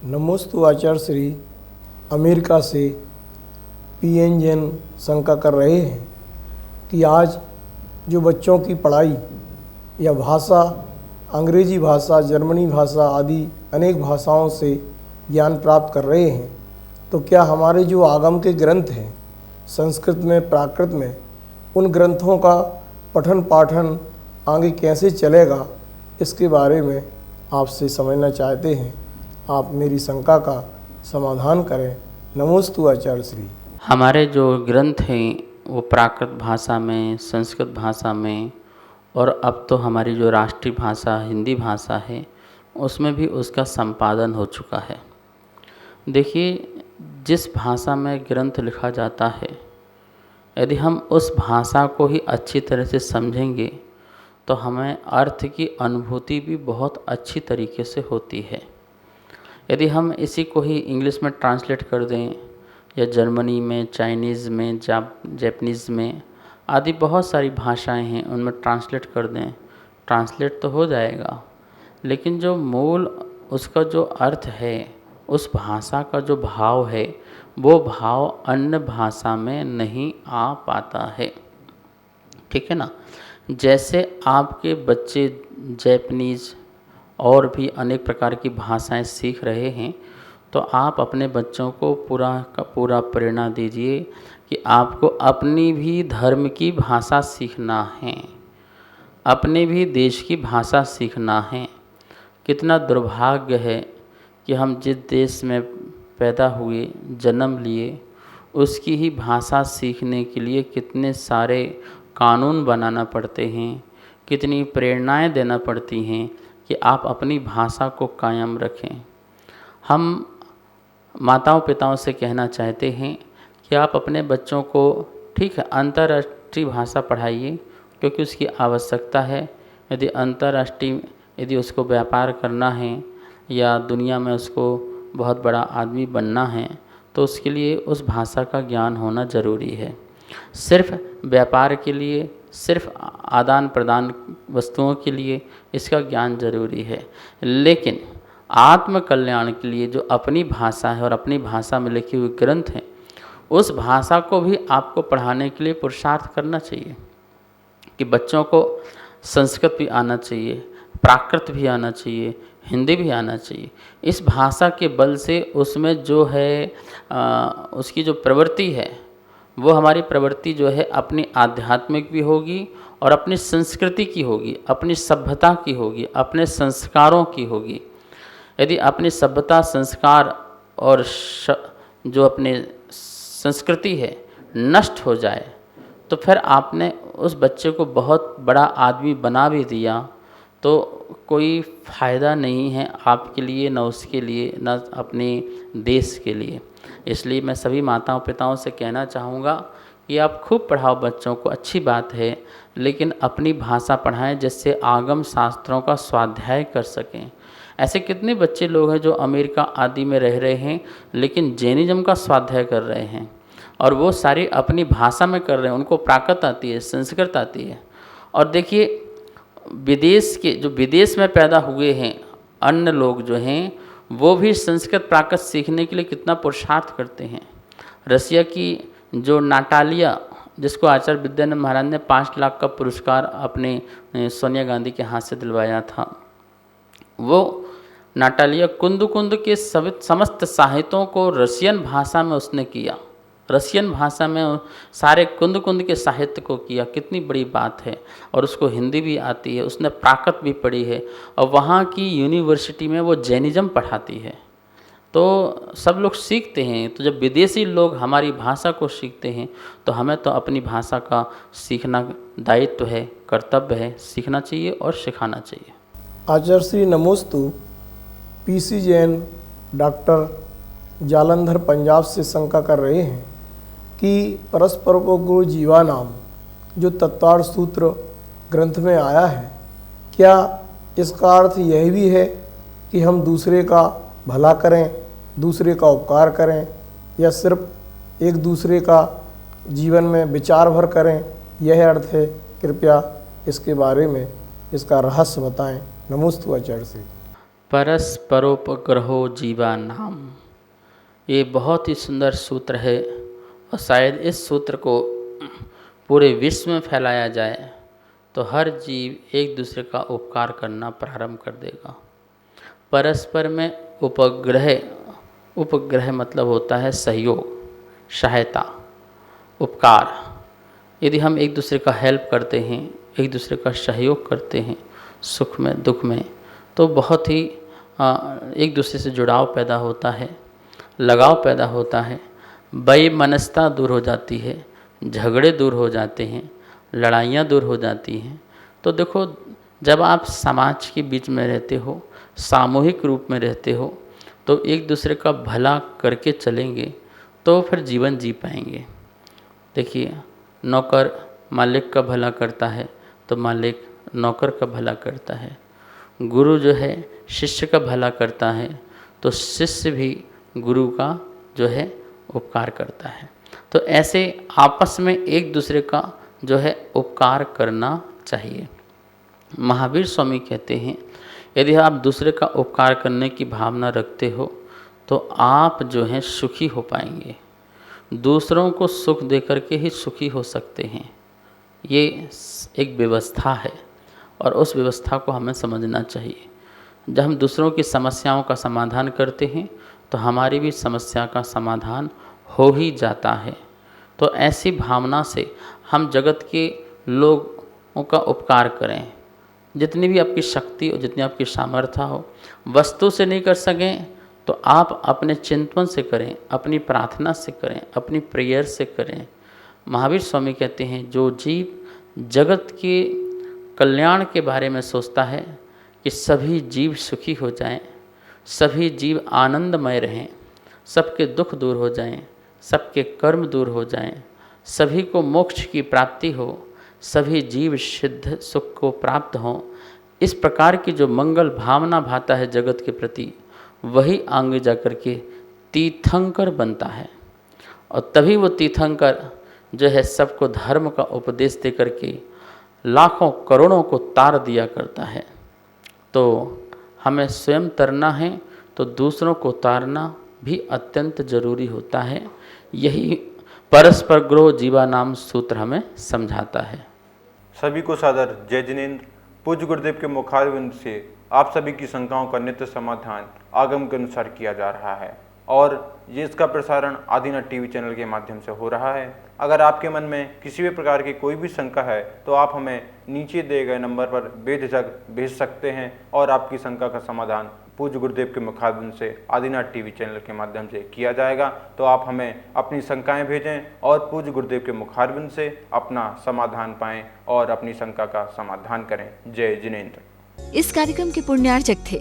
नमोस्तु आचार्य श्री। अमेरिका से PNJN शंका कर रहे हैं कि आज जो बच्चों की पढ़ाई या भाषा, अंग्रेजी भाषा, जर्मनी भाषा आदि अनेक भाषाओं से ज्ञान प्राप्त कर रहे हैं, तो क्या हमारे जो आगम के ग्रंथ हैं संस्कृत में, प्राकृत में, उन ग्रंथों का पठन पाठन आगे कैसे चलेगा, इसके बारे में आपसे समझना चाहते हैं। आप मेरी शंका का समाधान करें। नमोस्तु आचार्य श्री। हमारे जो ग्रंथ हैं वो प्राकृत भाषा में, संस्कृत भाषा में, और अब तो हमारी जो राष्ट्रीय भाषा हिंदी भाषा है उसमें भी उसका संपादन हो चुका है। देखिए, जिस भाषा में ग्रंथ लिखा जाता है, यदि हम उस भाषा को ही अच्छी तरह से समझेंगे तो हमें अर्थ की अनुभूति भी बहुत अच्छी तरीके से होती है। यदि हम इसी को ही इंग्लिश में ट्रांसलेट कर दें या जर्मनी में, चाइनीज़ में, जापानीज़ में आदि बहुत सारी भाषाएं हैं, उनमें ट्रांसलेट कर दें, ट्रांसलेट तो हो जाएगा, लेकिन जो मूल उसका जो अर्थ है, उस भाषा का जो भाव है, वो भाव अन्य भाषा में नहीं आ पाता है। ठीक है ना। जैसे आपके बच्चे जापानीज़ और भी अनेक प्रकार की भाषाएं सीख रहे हैं, तो आप अपने बच्चों को पूरा का पूरा प्रेरणा दीजिए कि आपको अपनी भी धर्म की भाषा सीखना है, अपने भी देश की भाषा सीखना है। कितना दुर्भाग्य है कि हम जिस देश में पैदा हुए, जन्म लिए, उसकी ही भाषा सीखने के लिए कितने सारे कानून बनाना पड़ते हैं, कितनी प्रेरणाएं देना पड़ती हैं कि आप अपनी भाषा को कायम रखें। हम माताओं पिताओं से कहना चाहते हैं कि आप अपने बच्चों को, ठीक है, अंतर्राष्ट्रीय भाषा पढ़ाइए क्योंकि उसकी आवश्यकता है। यदि उसको व्यापार करना है या दुनिया में उसको बहुत बड़ा आदमी बनना है, तो उसके लिए उस भाषा का ज्ञान होना ज़रूरी है। सिर्फ व्यापार के लिए, सिर्फ आदान प्रदान वस्तुओं के लिए इसका ज्ञान जरूरी है, लेकिन आत्म कल्याण के लिए जो अपनी भाषा है और अपनी भाषा में लिखे हुए ग्रंथ हैं, उस भाषा को भी आपको पढ़ाने के लिए पुरुषार्थ करना चाहिए कि बच्चों को संस्कृत भी आना चाहिए, प्राकृत भी आना चाहिए, हिंदी भी आना चाहिए। इस भाषा के बल से उसमें जो है उसकी जो प्रवृत्ति है, वो हमारी प्रवृत्ति जो है अपनी आध्यात्मिक भी होगी और अपनी संस्कृति की होगी, अपनी सभ्यता की होगी, अपने संस्कारों की होगी। यदि अपनी सभ्यता, संस्कार और जो अपने संस्कृति है नष्ट हो जाए, तो फिर आपने उस बच्चे को बहुत बड़ा आदमी बना भी दिया तो कोई फ़ायदा नहीं है आपके लिए, न उसके लिए, न अपने देश के लिए। इसलिए मैं सभी माताओं पिताओं से कहना चाहूँगा कि आप खूब पढ़ाओ बच्चों को, अच्छी बात है, लेकिन अपनी भाषा पढ़ाएं जिससे आगम शास्त्रों का स्वाध्याय कर सकें। ऐसे कितने बच्चे लोग हैं जो अमेरिका आदि में रह रहे हैं लेकिन जैनिज़्म का स्वाध्याय कर रहे हैं, और वो सारी अपनी भाषा में कर रहे हैं, उनको प्राकृत आती है, संस्कृत आती है। और देखिए, विदेश में पैदा हुए हैं अन्य लोग जो हैं, वो भी संस्कृत प्राकृत सीखने के लिए कितना पुरुषार्थ करते हैं। रसिया की जो नाटालिया, जिसको आचार्य विद्यानंद महाराज ने 5 लाख का पुरस्कार अपने सोनिया गांधी के हाथ से दिलवाया था, वो नाटालिया कुंद कुंद के समस्त साहित्यों को रसियन भाषा में उसने किया, रसियन भाषा में सारे कुंद कुंद के साहित्य को किया। कितनी बड़ी बात है। और उसको हिंदी भी आती है, उसने प्राकृत भी पढ़ी है, और वहाँ की यूनिवर्सिटी में वो जैनिज़्म पढ़ाती है। तो सब लोग सीखते हैं। तो जब विदेशी लोग हमारी भाषा को सीखते हैं तो हमें तो अपनी भाषा का सीखना दायित्व है, कर्तव्य है, सीखना चाहिए और सिखाना चाहिए। आचार्य श्री नमोस्तु। PC जैन डॉक्टर जालंधर पंजाब से शंका कर रहे हैं कि परस्परोपगो जीवानाम जो तत्वार्थ सूत्र ग्रंथ में आया है, क्या इसका अर्थ यह भी है कि हम दूसरे का भला करें, दूसरे का उपकार करें, या सिर्फ एक दूसरे का जीवन में विचार भर करें, यह अर्थ है? कृपया इसके बारे में इसका रहस्य बताएं। नमोस्तु आचार्य श्री। परस्परोपग्रहो जीवा नाम, ये बहुत ही सुंदर सूत्र है और शायद इस सूत्र को पूरे विश्व में फैलाया जाए तो हर जीव एक दूसरे का उपकार करना प्रारंभ कर देगा। परस्पर में उपग्रह मतलब होता है सहयोग, सहायता, उपकार। यदि हम एक दूसरे का हेल्प करते हैं, एक दूसरे का सहयोग करते हैं सुख में दुख में, तो बहुत ही एक दूसरे से जुड़ाव पैदा होता है, लगाव पैदा होता है, वैमनस्यता दूर हो जाती है, झगड़े दूर हो जाते हैं, लड़ाइयाँ दूर हो जाती हैं। तो देखो, जब आप समाज के बीच में रहते हो, सामूहिक रूप में रहते हो, तो एक दूसरे का भला करके चलेंगे तो फिर जीवन जी पाएंगे। देखिए, नौकर मालिक का भला करता है तो मालिक नौकर का भला करता है। गुरु जो है शिष्य का भला करता है तो शिष्य भी गुरु का जो है उपकार करता है। तो ऐसे आपस में एक दूसरे का जो है उपकार करना चाहिए। महावीर स्वामी कहते हैं, यदि आप दूसरे का उपकार करने की भावना रखते हो तो आप जो हैं सुखी हो पाएंगे। दूसरों को सुख दे करके ही सुखी हो सकते हैं। ये एक व्यवस्था है और उस व्यवस्था को हमें समझना चाहिए। जब हम दूसरों की समस्याओं का समाधान करते हैं तो हमारी भी समस्या का समाधान हो ही जाता है। तो ऐसी भावना से हम जगत के लोगों का उपकार करें। जितनी भी आपकी शक्ति और जितनी आपकी सामर्थ्य हो, वस्तु से नहीं कर सकें तो आप अपने चिंतन से करें, अपनी प्रार्थना से करें, अपनी प्रेयर से करें। महावीर स्वामी कहते हैं, जो जीव जगत के कल्याण के बारे में सोचता है कि सभी जीव सुखी हो जाएं, सभी जीव आनंदमय रहें, सबके दुख दूर हो जाएं, सबके कर्म दूर हो जाएं, सभी को मोक्ष की प्राप्ति हो, सभी जीव सिद्ध सुख को प्राप्त हों, इस प्रकार की जो मंगल भावना भाता है जगत के प्रति, वही आगे जाकर के तीर्थंकर बनता है। और तभी वो तीर्थंकर जो है सबको धर्म का उपदेश दे करके लाखों करोड़ों को तार दिया करता है। तो हमें स्वयं तरना है तो दूसरों को तारना भी अत्यंत जरूरी होता है। यही परस्पर ग्रह जीवा नाम सूत्र हमें समझाता है। सभी को सादर जय जिनेंद्र। पूज्य गुरुदेव के मुखारविंद से आप सभी की शंकाओं का नित्य समाधान आगम के अनुसार किया जा रहा है और ये इसका प्रसारण आदिनाथ टीवी चैनल के माध्यम से हो रहा है। अगर आपके मन में किसी भी प्रकार की कोई भी शंका है तो आप हमें नीचे दिए गए नंबर पर बेझिझक भेज सकते हैं और आपकी शंका का समाधान पूज्य गुरुदेव के मुखारविंद से आदिनाथ टीवी चैनल के माध्यम से किया जाएगा। तो आप हमें अपनी शंकाएं भेजें और पूज्य गुरुदेव के मुखारविंद से अपना समाधान पाएं और अपनी शंका का समाधान करें। जय जिनेंद्र। इस कार्यक्रम के पुण्यार्चक थे